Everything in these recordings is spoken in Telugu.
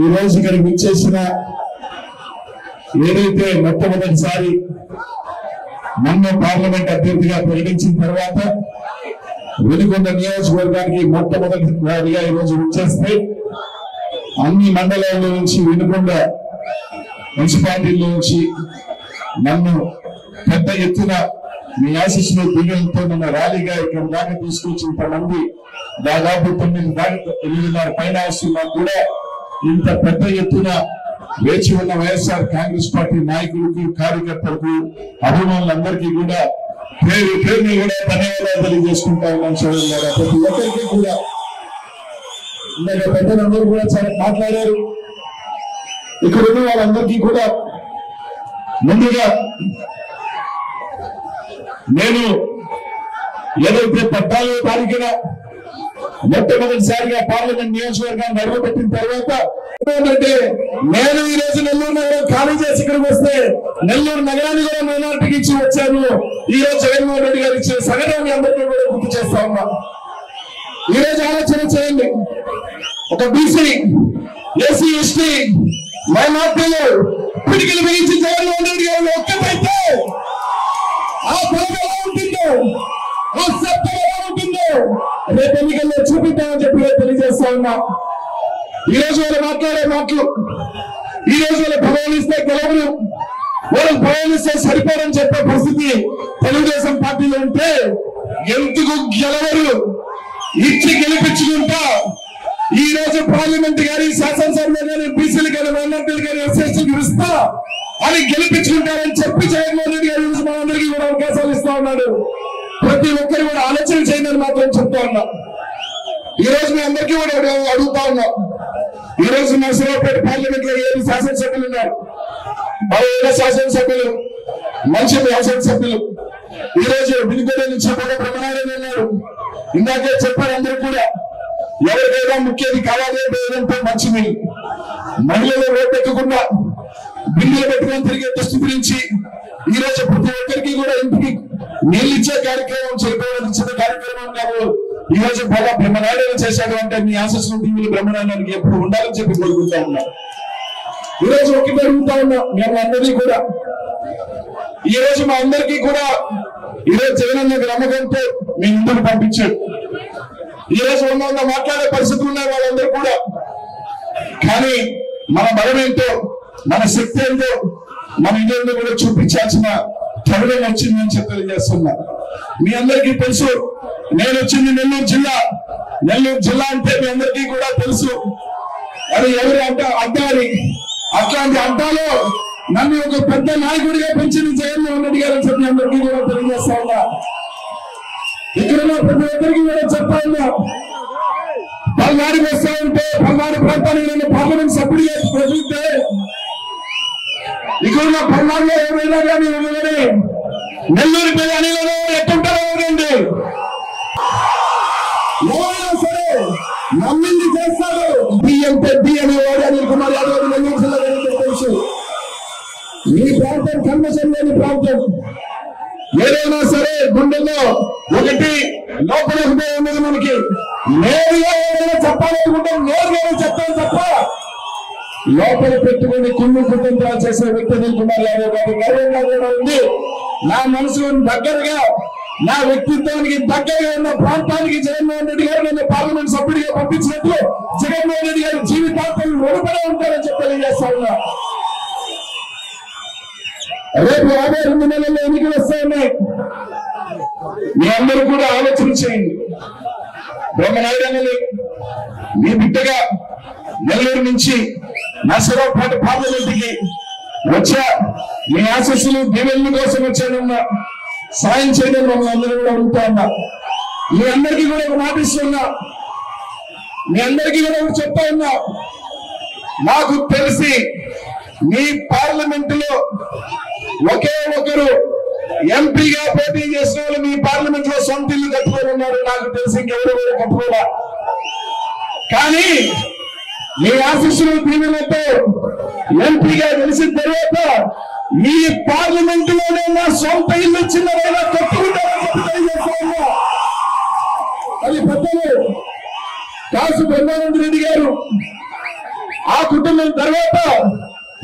ఈ రోజు ఇక్కడికి విచ్చేసిన ఏదైతే మొట్టమొదటిసారి నన్ను పార్లమెంట్ అభ్యర్థిగా ప్రకటించిన తర్వాత వెలుగొండ నియోజకవర్గానికి మొట్టమొదటిసారిగా ఈరోజు విచ్చేస్తే అన్ని మండలాల నుంచి వెలుగొండ మున్సిపాలిటీల నుంచి నన్ను పెద్ద ఎత్తున మీ ఆశీస్సులు దివ్యంతో నన్ను ర్యాలీగా ఇక్కడ దాకా తీసుకొచ్చినంతమంది దాదాపు 9:30 పైన వస్తున్నా కూడా ఇంత పెద్ద ఎత్తున వేచి ఉన్న వైఎస్ఆర్ కాంగ్రెస్ పార్టీ నాయకులకు కార్యకర్తలకు అభిమానులందరికీ కూడా పేరు పేరుని కూడా ధన్యవాదాలు తెలియజేసుకుంటా ఉన్నాను. చూడాలి ప్రతి ఒక్కరికి కూడా పెద్దలందరూ కూడా చాలా మాట్లాడారు. ఇక్కడ ఉన్న వాళ్ళందరికీ కూడా ముందుగా నేను ఏదైతే 14వ తారీఖున మొట్టమొదటిసారిగా పార్లమెంట్ నియోజకవర్గాన్ని అడుగుపెట్టిన తర్వాత ఏంటంటే నేను ఈ రోజు నెల్లూరు నగరం ఖాళీ చేసి ఇక్కడికి వస్తే నెల్లూరు నగరాన్ని కూడా మైనార్టీకి ఇచ్చి వచ్చాను. ఈ రోజు జగన్మోహన్ రెడ్డి గారు ఇచ్చిన సంఘటనని అందరికీ కూడా గుర్తు చేస్తా ఉన్నా. ఈ రోజు ఆలోచన చేయండి, ఒక బీసీ ఎస్సీ ఎస్టీ మైనార్టీలు పిడికిలు బిగించి జగన్మోహన్ రెడ్డి గారు ఒక్కటైతే ఆ పదవి ఎలా ఉంటుందో, ఆ సత్యం ఎలా ఉంటుందో రేపు ఎన్నికల్లో చూపిద్దామని చెప్పి తెలియజేస్తా ఉన్నా. ఈ రోజు వాళ్ళు మాట్లాడే మాటలు, ఈ రోజు వాళ్ళు ప్రయాణిస్తే గెలవరు, వాళ్ళు ప్రయాణిస్తే సరిపోరని చెప్పే పరిస్థితి తెలుగుదేశం పార్టీలో ఉంటే ఎందుకు గెలవరు, ఇచ్చి గెలిపించుకుంటా ఈ రోజు పార్లమెంట్ గారి శాసనసభలో కానీ బీసీలు కానీ మైనార్టీలు కానీ ఎస్సీలకు ఇస్తా అని గెలిపించుకుంటారని చెప్పి జగన్మోహన్ రెడ్డి గారి మనందరికీ కూడా అవకాశాలు ఇస్తా ఉన్నాడు. ప్రతి ఒక్కరు కూడా ఆలోచన చేయండి మాత్రం చెప్తా ఉన్నా. ఈ రోజు మీ అందరికీ కూడా అడుగుతా ఉన్నా. ఈ రోజు నర్సరావుపేట పార్లమెంట్ లో 7 శాసనసభ్యులు ఉన్నారు. 17 శాసనసభ్యులు మంచి శాసనసభ్యులు ఈ రోజు వినుకొండ నుంచి బ్రహ్మనారాయణ ఉన్నారు. ఇందాకే చెప్పారు అందరూ కూడా ఎవరికైనా ముఖ్యది కావాలి ఏదంటే మంచిది. మహిళలు ఓటెక్కకుండా బిల్లులు పెట్టుకొని తిరిగే దుస్థితి నుంచి ఈ రోజు ప్రతి ఒక్కరికి కూడా ఇంటికి నీళ్ళు ఇచ్చే కార్యక్రమం చేయడం ఇచ్చిన కార్యక్రమం కాదు. ఈ రోజు బాగా బ్రహ్మనారాయణ చేశాడు అంటే మీ ఆశస్సులు టీవీలు బ్రహ్మనారాయణకి ఎప్పుడు ఉండాలని చెప్పి కోరుకుంటా ఉన్నా. ఈ రోజు ఒకటి అడుగుతా ఉన్నా మేము అందరినీ కూడా, ఈ రోజు మా అందరికీ కూడా ఈ రోజు జగనన్న నమ్మకంతో మీ ముందుకు పంపించాడు. ఈ రోజు ఉన్న మాట్లాడే పరిస్థితులు ఉన్నాయి వాళ్ళందరూ కూడా. కానీ మన బలం ఏంటో, మన శక్తి ఏంటో మన ఇండియాలో కూడా చూపించాల్సిన తరుణం వచ్చిందని చెప్పి తెలియజేస్తున్నా. మీ అందరికీ తెలుసు నేను వచ్చింది నెల్లూరు జిల్లా. నెల్లూరు జిల్లా అంటే మీ అందరికీ కూడా తెలుసు. అది ఎవరు అంటే అడ్డారి. అట్లాంటి అడ్డాలో నన్ను ఒక పెద్ద నాయకుడిగా పెంచింది జగన్మోహన్ రెడ్డి గారు చెప్పి అందరికీ కూడా తెలియజేస్తా ఉన్నా. ఇక్కడ ప్రతి ఒక్కరికి కూడా చెప్తా ఉన్నా, పల్నాడుకి వస్తా ఉంటే పల్నాడు ప్రాంతానికి నేను పార్లమెంట్ సభ్యుడిగా ప్రజలిస్తే ఇక్కడ పల్నాడులో ఎవరైనా కానీ నెల్లూరు ప్రయాణిలో ఎట్టుంటారో ఎవరండి ఎవరైనా సరే నమ్మింది చేస్తారు. బియ్యం పెద్ది అనేవాడు అనిల్ కుమార్ యాదవ్ నెల్లూరు జిల్లా తెలుసు. ఈ ప్రాంతం కన్వెషన్ లేని ప్రాంతం. ఏదైనా సరే గుండెల్లో ఒకటి లోపల ఉన్నది మనకి. నేరుగా ఏదైనా చెప్పాలనుకుంటాం, నేరుగా చెప్తాను తప్ప లోపల పెట్టుకుని కుళ్ళు కుటుంబాలు చేసే వ్యక్తి అనిల్ కుమార్ యాదవ్ గారు గౌరవంగా కూడా ఉంది. నా మనసు దగ్గరగా, నా వ్యక్తిత్వానికి దగ్గరగా ఉన్న ప్రాంతానికి జగన్మోహన్ రెడ్డి గారు నన్ను పార్లమెంట్ సభ్యుడిగా పంపించినట్లు జగన్మోహన్ రెడ్డి గారి జీవితాంతం ముడిపడే ఉంటారని చెప్పి తెలియజేస్తా ఉన్నా. రేపు 2 నెలల్లో ఎన్నికలు వస్తా ఉన్నాయి. మీ అందరూ కూడా ఆలోచన చేయండి. బ్రహ్మనారాయణని మీ బిడ్డగా నెల్లూరు నుంచి నర్సరావుపేట పార్లమెంట్కి వచ్చా. మీ ఆశస్సులు దీవెనల కోసం వచ్చానన్నా సాయం చేయడం మమ్మల్ని అందరూ కూడా ఉంటా ఉన్నా. మీ అందరికీ కూడా ఒక మాట ఇస్తున్నా, మీ అందరికీ కూడా ఒకటి చెప్తా ఉన్నా. నాకు తెలిసి మీ పార్లమెంట్ లో ఒకే ఒకరు ఎంపీగా పోటీ చేసిన వాళ్ళు మీ పార్లమెంట్ లో సొంత ఇల్లు కట్టుకొని ఉన్నారు. నాకు తెలిసి ఇంకెవరు కూడా కట్టుకోరా. కానీ మీ ఆశీస్సులు దీవెనతో ఎంపీగా గెలిచిన తర్వాత ఈ పార్లమెంట్ లోనే నా సొంత ఇల్లు చిన్నదైనా కట్టుకుంటారని తెలియజేస్తా. అది పెద్దలు కాసు బ్రహ్మానంద రెడ్డి గారు ఆ కుటుంబం తర్వాత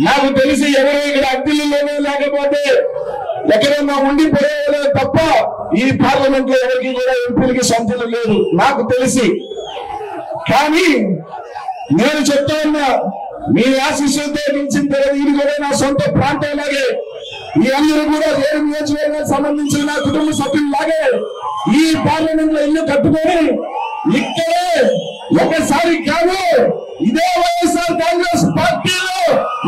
నాకు తెలిసి ఎవరో ఇక్కడ అద్దెల్లోనే లేకపోతే ఎక్కడైనా ఉండిపోయేదే తప్ప ఈ పార్లమెంట్ లో ఎవరికి కూడా ఎంపీలకి సొంతలు లేదు నాకు తెలిసి. కానీ నేను చెప్తా ఉన్నా, మీ ఆశీస్సులతో గెలిచిన తర్వాత ఇది కూడా నా సొంత ప్రాంతం లాగే, ఈ అందరూ కూడా 7 నియోజకవర్గాలకు సంబంధించిన నా కుటుంబ సభ్యులు లాగే ఈ పార్లమెంట్ లో ఇల్లు కట్టుకొని ఇక్కడే ఒకసారి కాదు ఇదే వైఎస్ఆర్ కాంగ్రెస్ పార్టీలో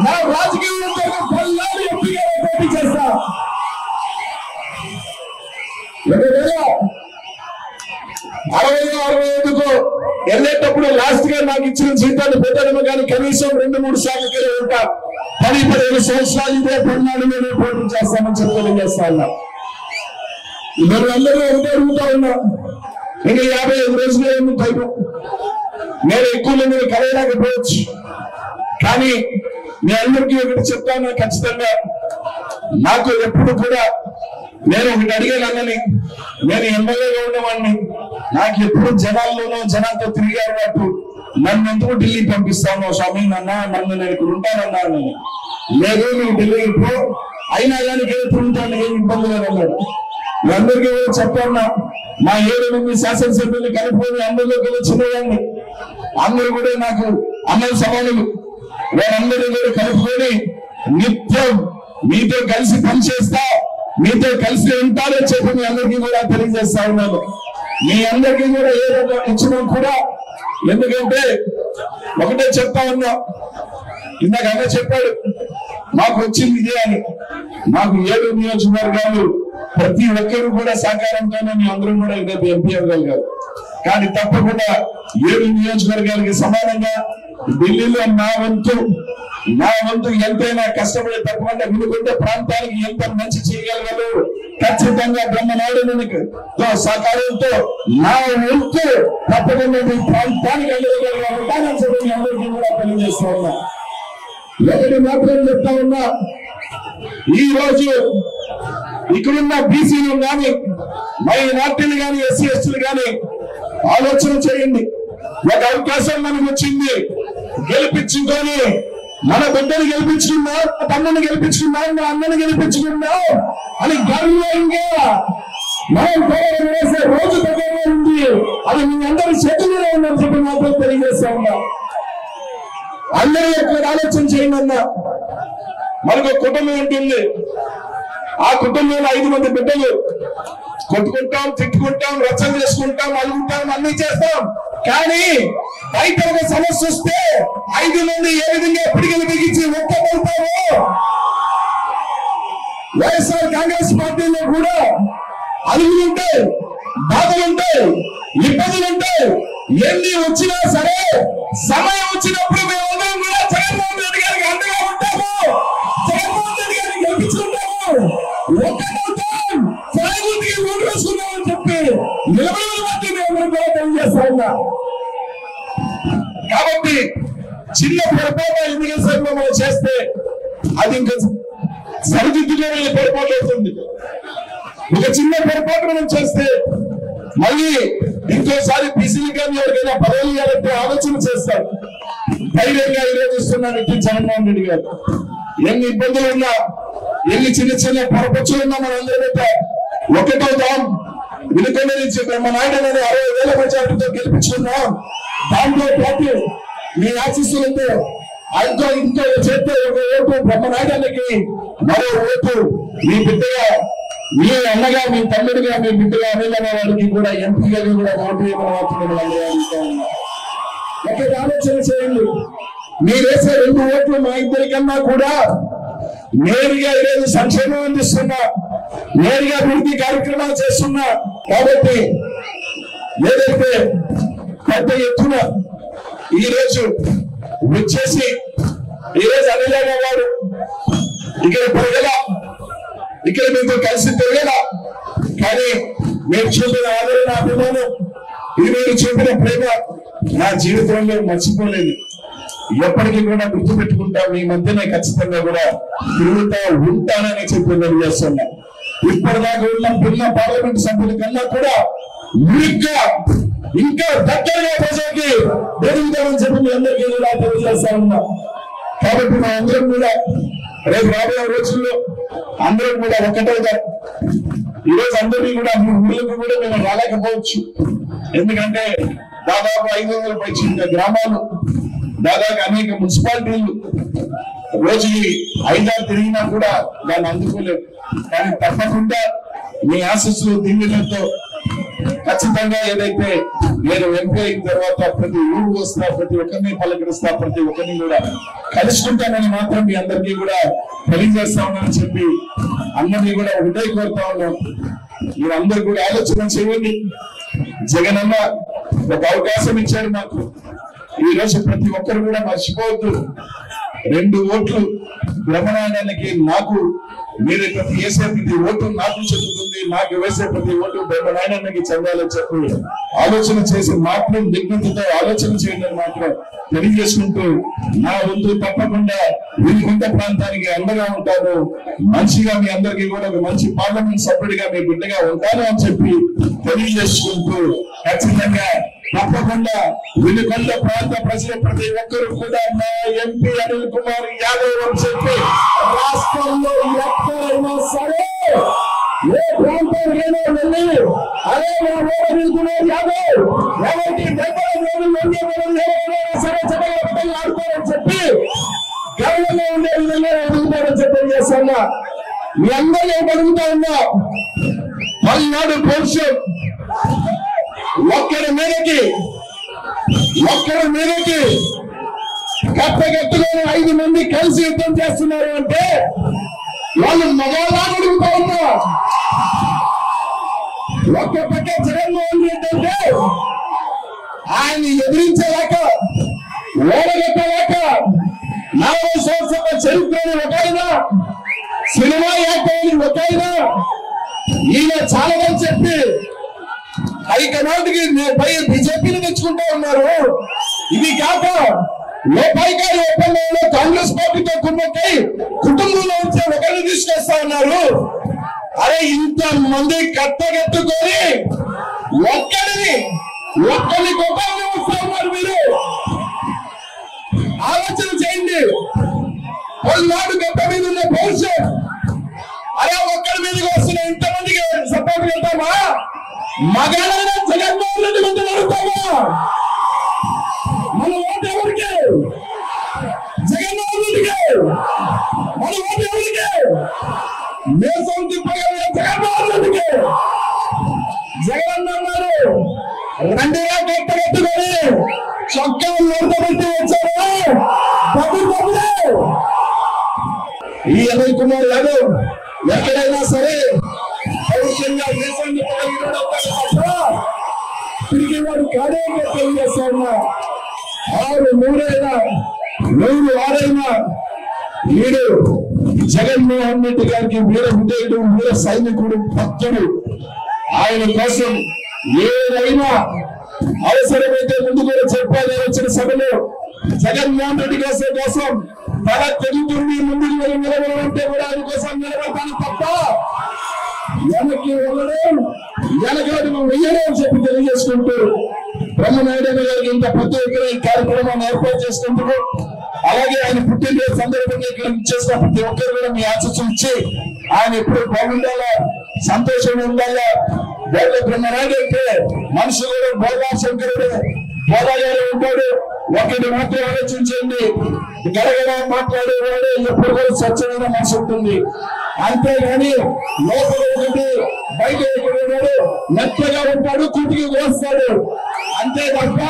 నా రాజకీయంలో పల్లాలు ఎంపీగా పోటీ చేస్తా. ఒకవేళ 60-65కు వెళ్ళేటప్పుడు లాస్ట్ గా నాకు ఇచ్చిన జీతాన్ని పెట్టడమే కానీ కనీసం 2-3 సార్లు ఉంటా. 10-15 సంవత్సరాలు ఇదే పల్నాడు మీద పోటీ చేస్తామని చెప్పి తెలియజేస్తా ఉన్నా. అందరూ ఒకటే అడుగుతా ఉన్నా, ఇంకా 55 రోజులే ఉంది టైం. నేను ఎక్కువ మీరు కలయలేకపోవచ్చు, కానీ మీ అందరికీ ఒకటి చెప్తాను ఖచ్చితంగా. నాకు ఎప్పుడు కూడా నేను ఒకటి అడిగాను అన్నని, నేను ఎమ్మెల్యేగా ఉన్నవాడిని, నాకు ఎప్పుడు జనాల్లోనూ జనాలతో తిరిగారు వాటి నన్ను ఎందుకు ఢిల్లీ పంపిస్తాను స్వామి, నన్ను నేను ఇక్కడ ఉంటానన్నాను. లేదు నువ్వు ఢిల్లీకి పో, అయినా కానీ ఎప్పుడు ఉంటాను, ఏం ఇబ్బంది లేదన్నాడు. మీ అందరికీ కూడా చెప్తాను, మా 7 మంది శాసనసభ్యులు కలిపి అందరిలో కూడా చిన్నవాడిని, అందరూ కూడా నాకు అన్నల సమానులు, వాళ్ళందరూ కూడా కలుపుకొని నిత్యం మీతో కలిసి పనిచేస్తా, మీతో కలిసి ఉంటారని చెప్పి మీ అందరికీ కూడా తెలియజేస్తా ఉన్నాను. మీ అందరికీ కూడా ఏదైనా ఇచ్చినా కూడా, ఎందుకంటే ఒకటే చెప్తా ఉన్నా, ఇందాక అన్న చెప్పాడు మాకు వచ్చింది ఇదే అని. మాకు 7 నియోజకవర్గాలు ప్రతి ఒక్కరు కూడా సహకారంతోనే మీ అందరం కూడా రేపు ఎంపీ అవ్వగలిగారు. కానీ తప్పకుండా 7 నియోజకవర్గాలకి సమానంగా ఢిల్లీలో నా వంతు ఎంతైనా కష్టపడి తప్పకుండా వినుకుంట ప్రాంతానికి ఎంత మంచి చేయగలగలరు ఖచ్చితంగా బ్రహ్మనాయుడు సహకారంతో నా వంతు తప్పకుండా మీ ప్రాంతానికి అందరికీ కూడా తెలియజేస్తా ఉన్నా. ఒకటి మాత్రం చెప్తా ఉన్నా, ఈ రోజు ఇక్కడున్న బీసీలు కానీ మైనార్టీలు కానీ ఎస్సీ ఎస్టీలు కానీ ఆలోచన చేయండి. ఒక అవకాశం మనకు వచ్చింది, గెలిపించుకొని మన బిడ్డను గెలిపించుకున్నాం, తమ్ముని గెలిపించుకున్నాం, మా అన్నని గెలిపించుకున్నాం అని గర్వంగా మనం వేసే రోజు దగ్గరగా ఉంది. అది మీ అందరి చేతుల్లో ఉందని చెప్పి మాత్రం తెలియజేస్తా ఉన్నా. అందరూ ఎక్కడ ఆలోచన చేయండి అన్నా. మనకు కుటుంబం ఉంటుంది, ఆ కుటుంబంలో 5 మంది బిడ్డలు, కొట్టుకుంటాం, తిట్టుకుంటాం, రచన చేసుకుంటాం, అలుగుతాం, అన్ని చేస్తాం. కానీ బయట ఒక సమస్య వస్తే 5 మంది ఏ విధంగా పిడికిలు బిగించి ఒక్కబడతామో వైఎస్ఆర్ కాంగ్రెస్ పార్టీలో కూడా అలుగులుంటాయి, బాధలుంటాయి, ఇబ్బందులుంటాయి. ఎన్ని వచ్చినా సరే సమయం వచ్చినప్పుడు మేమందరం కూడా జగన్మోహన్ రెడ్డి గారికి అండగా ఉంటాము, జగన్మోహన్ రెడ్డి గారిని గెలిపించుకుంటాము, ఒక్కటవుతాం, సాగుకి ఓటు వేసుకున్నామని చెప్పి నిలబడిన బట్టి మేము కూడా తెలియజేస్తా ఉన్నా. కాబట్టి చిన్న పొరపాటు ఎన్నికల సమయంలో మనం చేస్తే అది ఇంకా సరిదిద్దుకోవాలని పొరపాటు అవుతుంది. ఒక చిన్న పొరపాటు మనం చేస్తే మళ్ళీ ఇంకోసారి బీసీలు కానీ ఎవరికైనా పదవులు ఇవ్వాలంటే ఆలోచన చేస్తారు. ధైర్యంగా ఈరోజు ఇస్తున్న వ్యక్తి జగన్మోహన్ రెడ్డి గారు. ఎన్ని ఇబ్బందులు ఉన్నా, ఎన్ని చిన్న పొరపచ్చులు ఉన్నా మనందరూ ఒకటవుతాం. వినుకొండ నుంచి బ్రహ్మనాయుడు అనేది 60,000 మెజార్టీతో గెలిపించుకున్నాం. దాంతో పాటు మీ ఆశీస్సులతో ఇంకో చేస్తే ఒక ఓటు బ్రహ్మనాయుడానికి, మరో ఓటు మీ బిడ్డగా, మీ అన్నగా, మీ తమ్ముడిగా, మీ బిడ్డగా అనిలన్న వారికి కూడా ఎంపీగా కూడా ఓటు వేయమని ఎక్కడ ఆలోచన చేయండి. మీరు వేసే 2 ఓట్లు మా ఇద్దరికన్నా కూడా నేరుగా ఈరోజు సంక్షేమం అందిస్తున్నా, నేరుగా అభివృద్ధి కార్యక్రమాలు చేస్తున్నా. కాబట్టి ఏదైతే పెద్ద ఎత్తున ఈరోజు వచ్చేసి ఈరోజు అనిలన్న వాడు ఇక్కడ పెరగలా, ఇక్కడ మీతో కలిసి తిరగలా, కానీ మీరు చూపిన ఆదరణ, అభిమానం, ఇది మీరు చూపిన ప్రేమ నా జీవితంలో మర్చిపోలేదు. ఎప్పటికీ కూడా గుర్తు పెట్టుకుంటా, మీ మధ్యనే ఖచ్చితంగా కూడా తిరుగుతా ఉంటానని చెప్పి తెలియజేస్తున్నా. ఇప్పటిదాకా ఉన్న పార్లమెంట్ సభ్యుల కన్నా కూడా మురిగ్గా ఇంకా దగ్గరగా ప్రజలకి ఎదుగుతామని చెప్పి మీ అందరికీ కూడా తెలియజేస్తా ఉన్నా. కాబట్టి మా అందరం కూడా రేపు రాబోయే రోజుల్లో అందరం కూడా ఒక్కటవుతాం. ఈరోజు అందరినీ కూడా మీ ఊళ్ళకు కూడా మేము రాలేకపోవచ్చు. ఎందుకంటే దాదాపు 500 పైచిన్న గ్రామాలు, దాదాపు అనేక మున్సిపాలిటీలు రోజుకి 5-6 తిరిగినా కూడా దాన్ని అందుకోలేము. కానీ తప్పకుండా మీ ఆశీస్సులు దీవెనలతో ఖచ్చితంగా ఏదైతే నేను ఎంపీ అయిన తర్వాత ప్రతి ఊరు వస్తా, ప్రతి ఒక్కరిని పలకరిస్తా, ప్రతి ఒక్కరిని కూడా కలుసుకుంటానని మాత్రం మీ అందరికీ కూడా తెలియజేస్తా ఉన్నానని చెప్పి అందరినీ కూడా ఒకటే కోరుతా ఉన్నాం. మీరందరూ కూడా ఆలోచన చేయండి. జగనన్న ఒక అవకాశం ఇచ్చాడు మాకు. ఈ రోజు ప్రతి ఒక్కరు కూడా మర్చిపోవద్దు, 2 ఓట్లు బ్రహ్మనారాయణకి నాకు, మీరు వేసే ప్రతి ఓటు నాకు చెందుతుంది, నాకు వేసే ప్రతి ఓటు బ్రహ్మనారాయణకి చెందాలని చెప్పి ఆలోచన చేసి మాత్రం దిగ్గుతో ఆలోచన చేయడం మాత్రం తెలియజేసుకుంటూ నా వంతు తప్పకుండా వీరికొండ ప్రాంతానికి అండగా ఉంటాను. మంచిగా మీ అందరికీ కూడా ఒక మంచి పార్లమెంట్ సభ్యుడిగా మీ బిడ్డగా ఉంటాను అని చెప్పి తెలియజేసుకుంటూ ఖచ్చితంగా తప్పకుండా వీరికొండ ప్రాంత ప్రజలు ప్రతి ఒక్కరు కూడా నా ఎంపీ అనిల్ కుమార్ యాదవ్ అని చెప్పి రాష్ట్రంలో ఎక్కడైనా సరే ఏ ప్రాంతానికైనా వెళ్ళి అదే నా అనిల్ కుమార్ యాదవ్ ఎవరికి సరే చెప్పగల ఆడుకోవాలని చెప్పి గర్వంగా ఉండే విధంగా అడుగుతారని చెప్పి చేస్తున్నా. మీ అందరూ అడుగుతా ఉన్నా, పల్నాడు పోర్షన్ ఒక్కడి మీదకి కట్టగట్టుకొని 5 మంది కలిసి యుద్ధం చేస్తున్నారు అంటే వాళ్ళు మగవాళ్ళ అడుగుతా ఉన్నా. ఒక్క పక్క జగన్మోహన్ రెడ్డి అంటే ఆయన ఎదిరించలేక, ఓడగట్టలేక 40 సంవత్సరాల చరిత్రని ఒకైనా, సినిమా యాక్టర్ని ఒకైనా ఈయన చాలని చెప్పి హైకమాండ్కి పై బీజేపీని తెచ్చుకుంటా ఉన్నారు. ఇది కాక లోపాయికారి ఒప్పందంలో కాంగ్రెస్ పార్టీతో కుమ్మక్కై కుటుంబంలో ఉంచే ఒకరిని తీసుకొస్తా ఉన్నారు. అరే ఇంత మంది కట్టగట్టుకొని ఒక్కరిని గొప్పగా వస్తా ఉన్నారు. మీరు ఆలోచన చేయండి. పల్నాడు గొప్ప మీద ఉన్న భవిష్యత్, అరే ఒక్కడి మీదకి వస్తున్న ఇంతమందికి సపోర్ట్ వెళ్తామా? మగాళ్ళైనా జగన్మోహన్ రెడ్డి ముందు నడుస్తామా? మన ఓటు ఎవరికి? జగన్మోహన్ రెడ్డికి. మన ఓటు ఎవరికి? మేసం తిప్పగలిగే జగన్మోహన్ రెడ్డికి. జగన్ అన్నారు రండిగా కట్టగట్టుకొని చొక్కా నోటబెట్టి వచ్చారు. ఈ అనిల్ కుమార్ యాదవ్ ఎక్కడైనా సరే భవిష్యంగా దేశాన్ని తిరిగి వాడు కాదే తెలియజేస్తా ఉన్నా. 6 3 6 వీడు జగన్మోహన్ రెడ్డి గారికి వీర విధేయుడు, వీర సైనికుడు, భక్తుడు. ఆయన కోసం ఏదైనా అవసరమైతే ముందు కూడా చెప్పాలి. వచ్చిన సభలో జగన్మోహన్ రెడ్డి కోసం తల తెలుగుతుంది ముందుకు నిలబడాలంటే కూడా ఆయన కోసం నిలబడతాను తప్ప వెనక్కి వెళ్ళడం, వెనకడుగు వెయ్యడం అని చెప్పి తెలియజేసుకుంటూ బ్రహ్మనాయుడు గారికి ఇంత ప్రత్యేక కార్యక్రమాన్ని ఏర్పాటు చేసుకుంటూ, అలాగే ఆయన పుట్టినరోజు సందర్భంగా ఇక్కడ చేసిన ప్రతి ఒక్కరు కూడా మీ ఆశీస్సులు ఇచ్చి ఆయన ఎప్పుడు బాగుండాలా, సంతోషంగా ఉండాలా. బ్రహ్మనాయుడు అంటే మనుషులు కూడా బోధా శంకరుడు, బోధాగారు ఉంటాడు. ఒకటి మాత్రం ఆలోచించండి, గడగడ మాట్లాడేవాడు ఎప్పుడు కూడా స్వచ్ఛమైన మనసు ఉంటుంది. అంతేగాని లోపల ఒకటి బయట ఒకటి మెత్తగా ఉంటాడు, కుటికి వేస్తాడు. అంతే తప్ప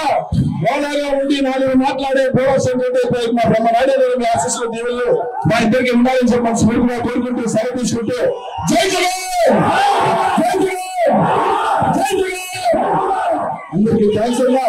బోధాగా ఉండి 4 మాట్లాడే బోధా శంకరుడు మా బ్రహ్మనాయుడు మీ ఆశీస్సులు దీవులు మా ఇద్దరికి ఉండాలని చెప్పి మనస్ఫూర్తిగా కోరుకుంటూ సెలవు తీసుకుంటూ జై జగన్, జై జగన్, జై జగన్. అందరికీ థ్యాంక్స్ అన్నా.